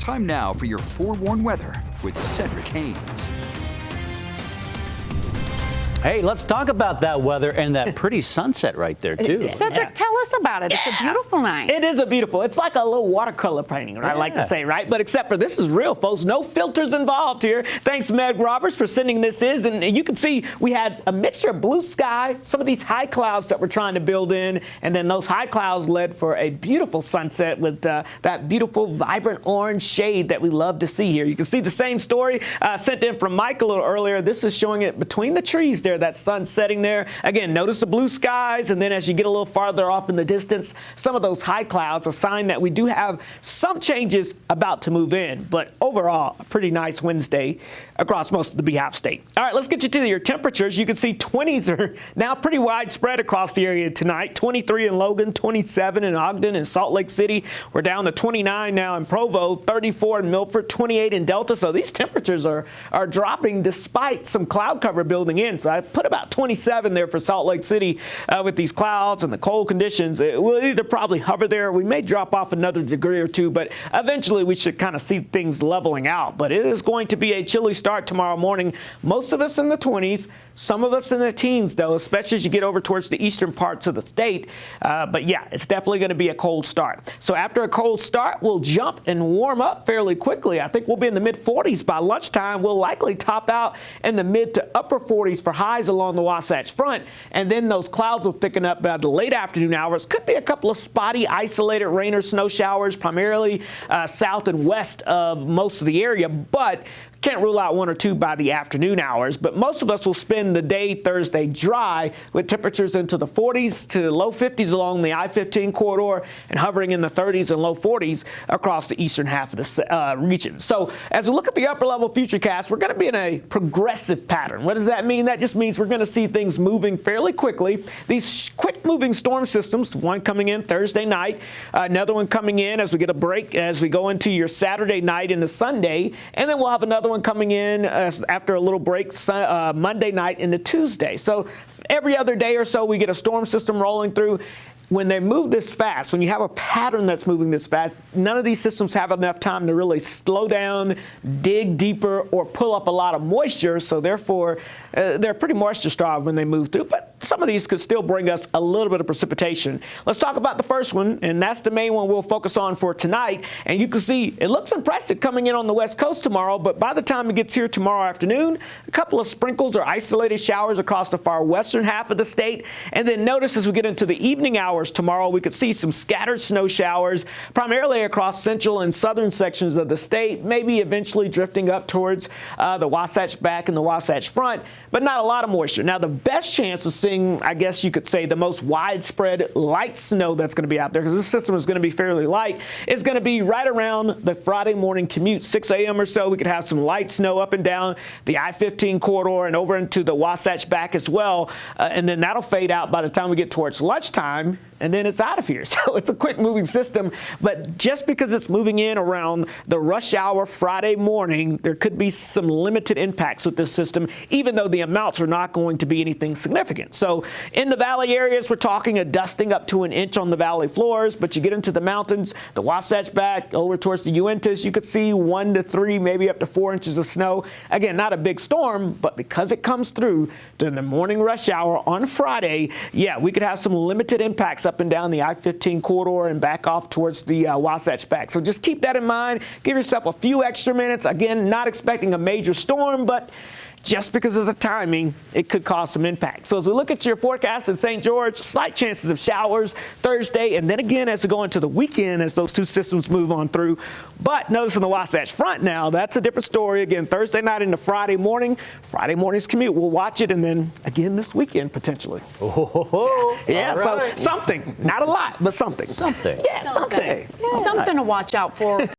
Time now for your forewarned weather with Cedric Haynes. Hey, let's talk about that weather and that pretty sunset right there, too. Cedric, tell us about it. It's a beautiful night. It is a beautiful. It's like a little watercolor painting, I like to say, right? But except for this is real, folks. No filters involved here. Thanks, Meg Roberts, for sending this in. And you can see we had a mixture of blue sky, some of these high clouds that we're trying to build in, and then those high clouds led for a beautiful sunset with that beautiful, vibrant orange shade that we love to see here. You can see the same story sent in from Mike a little earlier. This is showing it between the trees there. That sun setting there. Again, notice the blue skies, and then as you get a little farther off in the distance, some of those high clouds, a sign that we do have some changes about to move in. But overall, a pretty nice Wednesday across most of the Beehive State. All right, let's get you to your temperatures. You can see 20s are now pretty widespread across the area tonight. 23 in Logan, 27 in Ogden and Salt Lake City. We're down to 29 now in Provo, 34 in Milford, 28 in Delta. So these temperatures are dropping despite some cloud cover building in. So I put about 27 there for Salt Lake City with these clouds and the cold conditions. It will either probably hover there. We may drop off another degree or two, but eventually we should kind of see things leveling out. But it is going to be a chilly start tomorrow morning. Most of us in the 20s. Some of us in the teens, though, especially as you get over towards the eastern parts of the state. But yeah, it's definitely going to be a cold start. So after a cold start, we'll jump and warm up fairly quickly. I think we'll be in the mid-40s by lunchtime. We'll likely top out in the mid to upper 40s for highs along the Wasatch Front. And then those clouds will thicken up by the late afternoon hours. Could be a couple of spotty, isolated rain or snow showers, primarily south and west of most of the area. But can't rule out one or two by the afternoon hours, but most of us will spend the day Thursday dry with temperatures into the 40s to low 50s along the I-15 corridor and hovering in the 30s and low 40s across the eastern half of the region. So as we look at the upper level futurecast, we're going to be in a progressive pattern. What does that mean? That just means we're going to see things moving fairly quickly. These quick moving storm systems, one coming in Thursday night, another one coming in as we get a break as we go into your Saturday night into Sunday, and then we'll have another one coming in after a little break Monday night into Tuesday. So every other day or so we get a storm system rolling through. When they move this fast, when you have a pattern that's moving this fast, none of these systems have enough time to really slow down, dig deeper, or pull up a lot of moisture. So therefore, they're pretty moisture starved when they move through. But some of these could still bring us a little bit of precipitation. Let's talk about the first one, and that's the main one we'll focus on for tonight. And you can see it looks impressive coming in on the west coast tomorrow, but by the time it gets here tomorrow afternoon, a couple of sprinkles or isolated showers across the far western half of the state. And then notice as we get into the evening hours tomorrow, we could see some scattered snow showers, primarily across central and southern sections of the state, maybe eventually drifting up towards the Wasatch Back and the Wasatch Front, but not a lot of moisture. Now, the best chance of seeing, I guess you could say, the most widespread light snow that's going to be out there, because this system is going to be fairly light, is going to be right around the Friday morning commute, 6 a.m. or so. We could have some light snow up and down the I-15 corridor and over into the Wasatch Back as well, and then that'll fade out by the time we get towards lunchtime, and then it's out of here. So it's a quick moving system, but just because it's moving in around the rush hour Friday morning, there could be some limited impacts with this system, even though the amounts are not going to be anything significant. So in the valley areas, we're talking a dusting up to an inch on the valley floors, but you get into the mountains, the Wasatch Back, over towards the Uintas, you could see 1 to 3, maybe up to 4 inches of snow. Again, not a big storm, but because it comes through during the morning rush hour on Friday, yeah, we could have some limited impacts up and down the I-15 corridor and back off towards the Wasatch Back. So just keep that in mind. Give yourself a few extra minutes. Again, not expecting a major storm, but just because of the timing, it could cause some impact. So as we look at your forecast in St. George, slight chances of showers Thursday, and then again as we go into the weekend as those two systems move on through. But notice in the Wasatch Front now, that's a different story. Again, Thursday night into Friday morning, Friday morning's commute. We'll watch it, and then again this weekend potentially. Yeah, right. So something. Not a lot, but something. Something. Yeah, something. Something to watch out for.